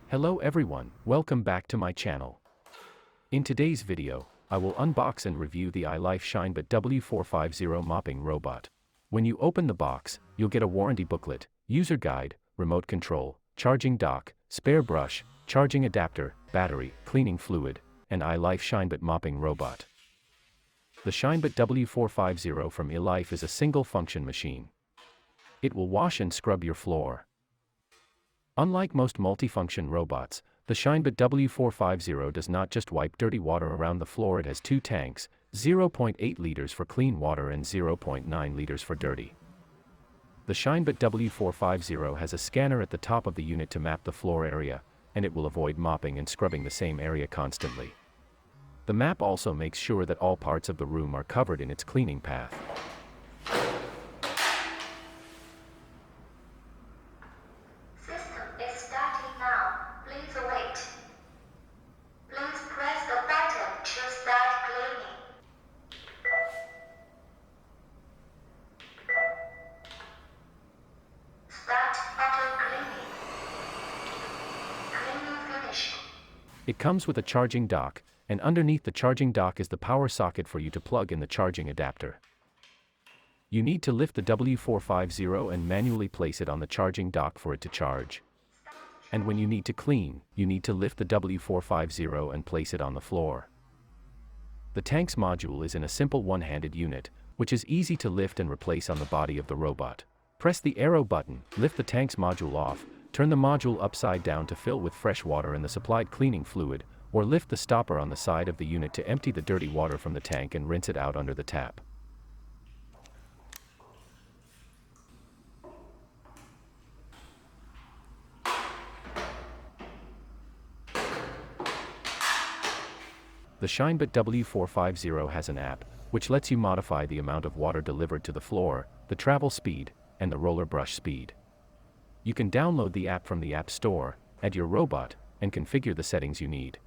Hello everyone, welcome back to my channel. In today's video, I will unbox and review the Ilife Shinebot W450 mopping robot. When you open the box, you'll get a warranty booklet, user guide, remote control, charging dock, spare brush, charging adapter, battery, cleaning fluid, and Ilife Shinebot mopping robot. The Shinebot W450 from Ilife is a single-function machine. It will wash and scrub your floor. Unlike most multifunction robots, the Shinebot W450 does not just wipe dirty water around the floor. It has two tanks, 0.8 liters for clean water and 0.9 liters for dirty. The Shinebot W450 has a scanner at the top of the unit to map the floor area, and it will avoid mopping and scrubbing the same area constantly. The map also makes sure that all parts of the room are covered in its cleaning path. It comes with a charging dock, and underneath the charging dock is the power socket for you to plug in the charging adapter. You need to lift the W450 and manually place it on the charging dock for it to charge. And when you need to clean, you need to lift the W450 and place it on the floor. The tanks module is in a simple one-handed unit, which is easy to lift and replace on the body of the robot. Press the arrow button, lift the tanks module off, turn the module upside down to fill with fresh water and the supplied cleaning fluid, or lift the stopper on the side of the unit to empty the dirty water from the tank and rinse it out under the tap. The Shinebot W450 has an app, which lets you modify the amount of water delivered to the floor, the travel speed, and the roller brush speed. You can download the app from the App Store, add your robot, and configure the settings you need.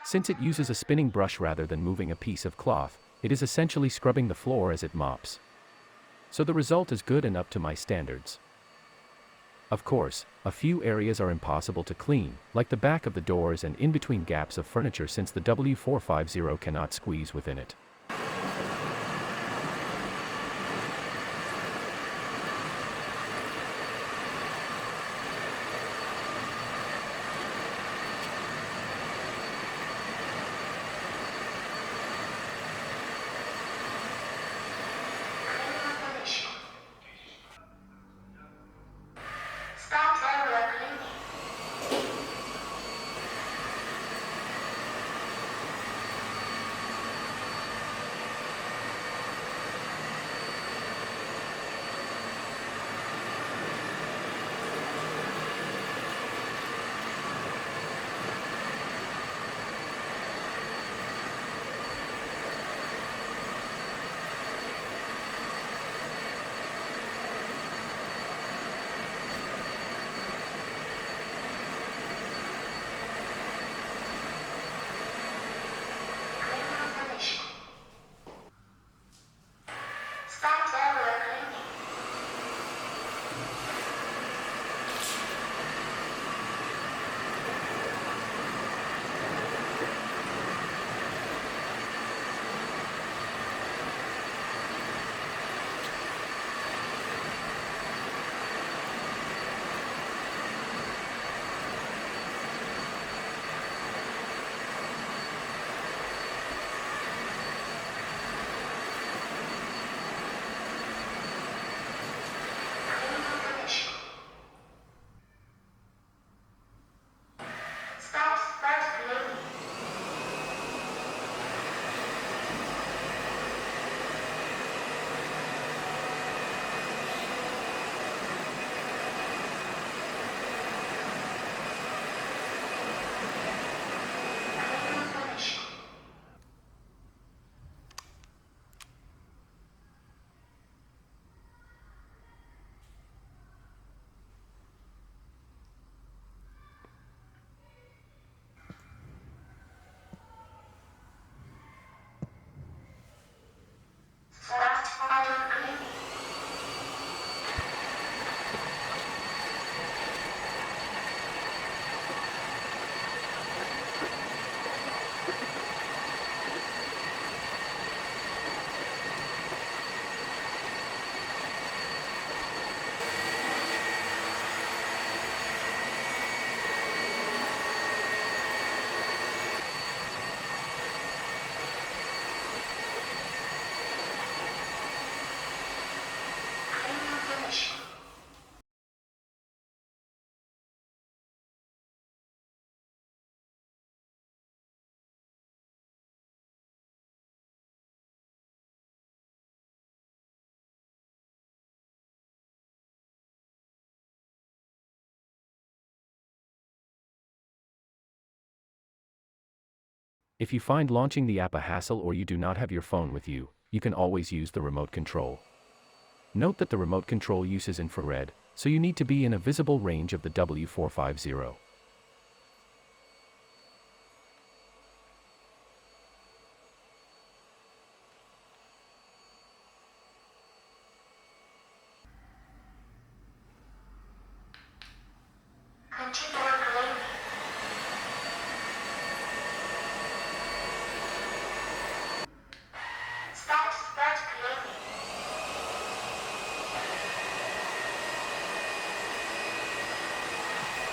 Since it uses a spinning brush rather than moving a piece of cloth, it is essentially scrubbing the floor as it mops. So the result is good and up to my standards. Of course, a few areas are impossible to clean, like the back of the doors and in between gaps of furniture since the W450 cannot squeeze within it. If you find launching the app a hassle or you do not have your phone with you, you can always use the remote control. Note that the remote control uses infrared, so you need to be in a visible range of the W450. Continue cleaning. Start cleaning.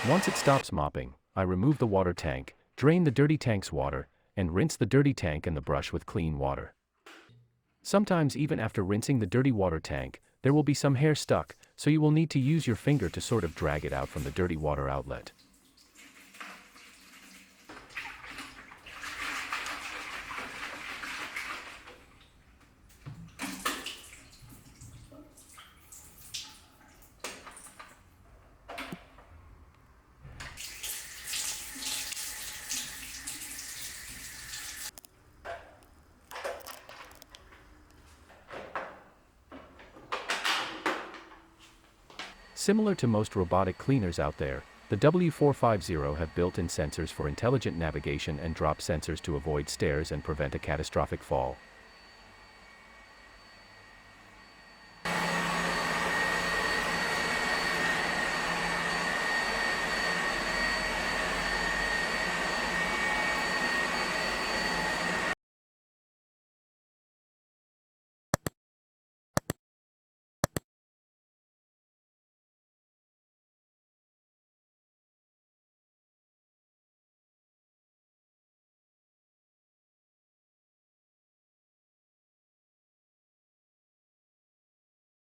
Once it stops mopping, I remove the water tank, drain the dirty tank's water, and rinse the dirty tank and the brush with clean water. Sometimes even after rinsing the dirty water tank, there will be some hair stuck, so you will need to use your finger to sort of drag it out from the dirty water outlet. Similar to most robotic cleaners out there, the W450 have built-in sensors for intelligent navigation and drop sensors to avoid stairs and prevent a catastrophic fall.